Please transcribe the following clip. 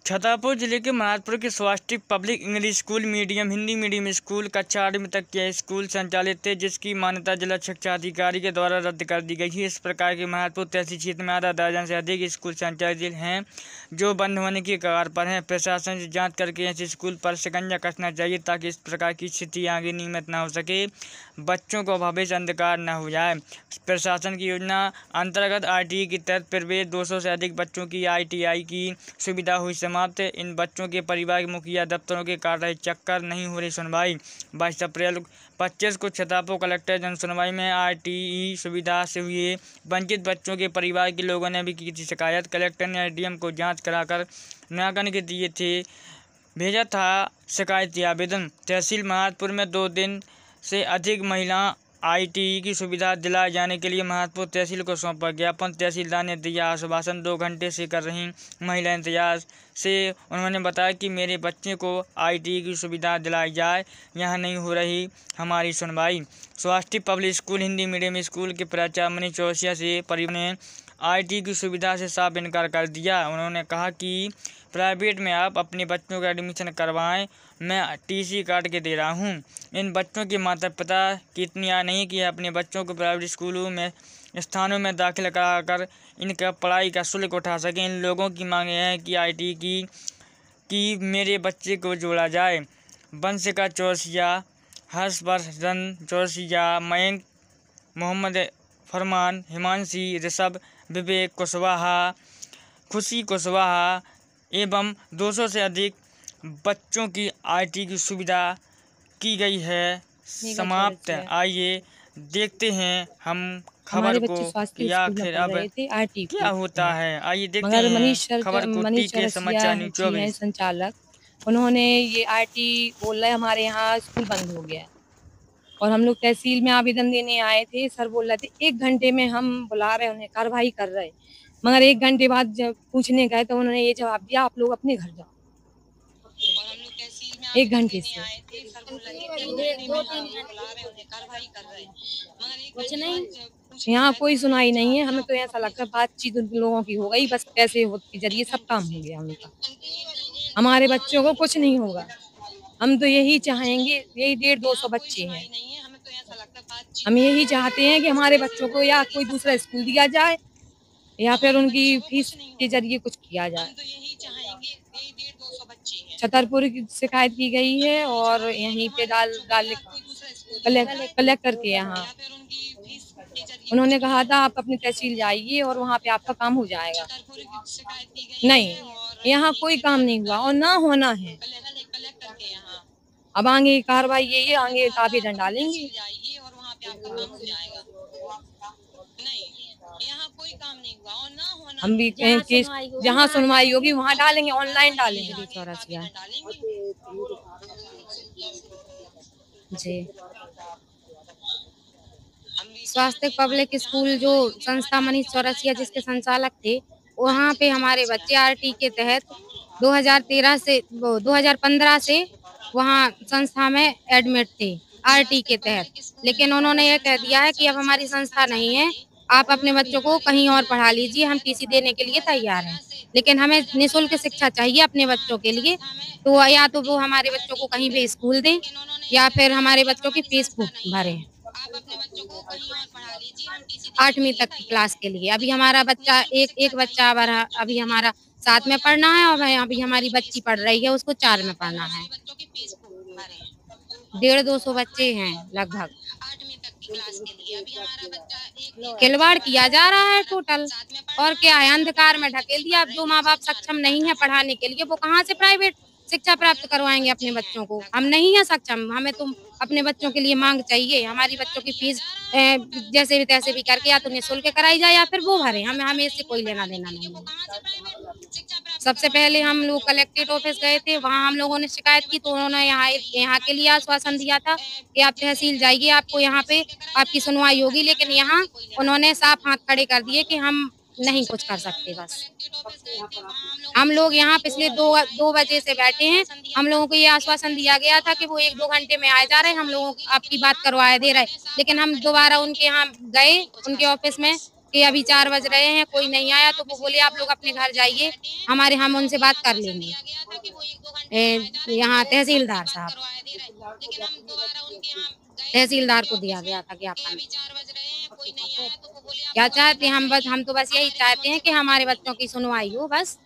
छतरपुर जिले के महाराजपुर के Swastik public English school medium Hindi medium school कक्षा 8वीं तक के स्कूल संचालित थे, जिसकी मान्यता जिला शिक्षा अधिकारी के द्वारा रद्द कर दी गई है। इस प्रकार के महाराजपुर तहसील क्षेत्र में आधा दर्जन से अधिक स्कूल संचालित हैं जो बंद होने की कगार पर हैं। प्रशासन से जांच करके ऐसे स्कूल पर शिकंजा कसना चाहिए ताकि इस प्रकार की स्थिति आगे नियमित न हो सके, बच्चों को भविष्य अंधकार न हो जाए। प्रशासन की योजना अंतर्गत आईटीआई के तहत प्रवेश 200 से अधिक बच्चों की आईटीआई की सुविधा हुई समाप्त। इन बच्चों के परिवार के मुखिया दफ्तरों के काट रहे चक्कर, नहीं हो रही सुनवाई। 22 अप्रैल 25 को छतरपुर कलेक्टर जन सुनवाई में आईटीआई सुविधा से हुए वंचित बच्चों के परिवार के लोगों ने भी की थी शिकायत। कलेक्टर ने एसडीएम को जांच कराकर निराकरण के दिए थे भेजा था शिकायती आवेदन। तहसील महाराजपुर में 2 दिन से अधिक महिला आईटीआई की सुविधा दिलाए जाने के लिए महाराजपुर तहसील को सौंपा ज्ञापन। तहसीलदार ने दिया आश्वासन। 2 घंटे से कर रही महिला इंतजार से उन्होंने बताया कि मेरे बच्चे को आईटीआई की सुविधा दिलाई जाए, यहाँ नहीं हो रही हमारी सुनवाई। Swastik public school Hindi medium school के प्राचार्य मनीष चौरसिया से परिवार ने आईटीआई की सुविधा से साफ इनकार कर दिया। उन्होंने कहा कि प्राइवेट में आप अपने बच्चों का एडमिशन करवाएं, मैं टीसी काट के दे रहा हूं। इन बच्चों के माता पिता की इतनी आय नहीं कि अपने बच्चों को प्राइवेट स्कूलों में स्थानों में दाखिल कराकर इनका पढ़ाई का शुल्क उठा सकें। इन लोगों की मांग है कि आईटीआई की मेरे बच्चे को जोड़ा जाए। वंशिका चौरसिया, हर्षवर्धन चौरसिया, मयंक, मोहम्मद फरमान, हिमांशी, ऋषभ, विवेक कुशवाहा, खुशी कुशवाहा एवं 200 से अधिक बच्चों की आईटीआई की सुविधा की गई है समाप्त। आइए देखते हैं हम खबर को कि आखिर अब क्या होता है। आइए देखते हैं खबर को। टीके समाचार न्यूज़ 24 संचालक, उन्होंने ये आईटीआई बोल रहे हमारे यहाँ स्कूल बंद हो गया और हम लोग तहसील में आवेदन देने आए थे। सर बोल रहे थे 1 घंटे में हम बुला रहे, उन्हें कार्रवाई कर रहे, मगर 1 घंटे बाद जब पूछने गए तो उन्होंने ये जवाब दिया आप लोग अपने घर जाओ। 1 घंटे से कुछ नहीं, यहाँ कोई सुनाई नहीं है। हमें तो ऐसा लगता है बातचीत उन लोगों की हो गई, बस पैसे के जरिए सब काम हो गया उनका। हमारे बच्चों को कुछ नहीं होगा। हम तो यही चाहेंगे, यही 150-200 बच्चे हैं, हम यही चाहते हैं कि हमारे बच्चों को या कोई दूसरा स्कूल दिया जाए या फिर उनकी फीस के जरिए कुछ किया जाए। छतरपुर की शिकायत की गई है और यहीं पे कलेक्टर के यहाँ उन्होंने कहा था आप अपनी तहसील जाइए और वहाँ पे आपका काम हो जाएगा। नहीं, यहाँ कोई काम नहीं हुआ और ना होना है। अब आगे कार्रवाई ये आगे आवेदन डालेंगे। हम भी जहाँ सुनवाई होगी वहाँ डालेंगे, ऑनलाइन डालेंगे। चौरसिया जी, स्वास्थ्य पब्लिक स्कूल जो संस्था मनीष चौरसिया जिसके संचालक थे, वहाँ पे हमारे बच्चे आरटी के तहत 2015 से वहाँ संस्था में एडमिट थे आरटी के तहत। लेकिन उन्होंने ये कह दिया है कि अब हमारी संस्था नहीं है, आप अपने बच्चों को कहीं और पढ़ा लीजिए, हम टीसी देने के लिए तैयार हैं। लेकिन हमें निःशुल्क शिक्षा चाहिए अपने बच्चों के लिए, तो या तो वो हमारे बच्चों को कहीं भी स्कूल दें या फिर हमारे बच्चों की फीस भरें। 8वीं तक की क्लास के लिए अभी हमारा बच्चा एक बच्चा अभी हमारा 7 में पढ़ना है और अभी हमारी बच्ची पढ़ रही है, उसको 4 में पढ़ना है। 150-200 बच्चे हैं लगभग। खिलवाड़ किया जा रहा है टोटल, और क्या है, अंधकार में ढकेल दिया। अब जो माँ बाप सक्षम नहीं है पढ़ाने के लिए वो कहाँ से प्राइवेट शिक्षा प्राप्त करवाएंगे अपने बच्चों को। हम नहीं है सक्षम, हमें तो अपने बच्चों के लिए मांग चाहिए। हमारी बच्चों की फीस जैसे भी तैसे भी करके या तो निःशुल्क कराई जाए या फिर वो भरे, हमें इससे कोई लेना देना नहीं है। सबसे पहले हम लोग कलेक्ट्रेट ऑफिस गए थे, वहाँ हम लोगों ने शिकायत की तो उन्होंने यहाँ के लिए आश्वासन दिया था कि आप तहसील जाइए, आपको यहाँ पे आपकी सुनवाई होगी। लेकिन यहाँ उन्होंने साफ हाथ खड़े कर दिए कि हम नहीं कुछ कर सकते। बस हम लोग यहाँ पिछले 2 बजे से बैठे हैं। हम लोगों को ये आश्वासन दिया गया था कि वो 1-2 घंटे में आ जा रहे हैं, हम लोगों को आपकी बात करवाए दे रहे। लेकिन हम दोबारा उनके यहाँ गए, उनके ऑफिस में, कि अभी 4 बज रहे हैं, कोई नहीं आया, तो वो बोले आप लोग अपने घर जाइए, हम उनसे बात कर लेंगे। यहाँ तहसीलदार साहब, तहसीलदार को दिया गया था ज्ञापन। क्या चाहते हैं हम? बस हम तो बस यही चाहते हैं कि हमारे बच्चों की सुनवाई हो बस।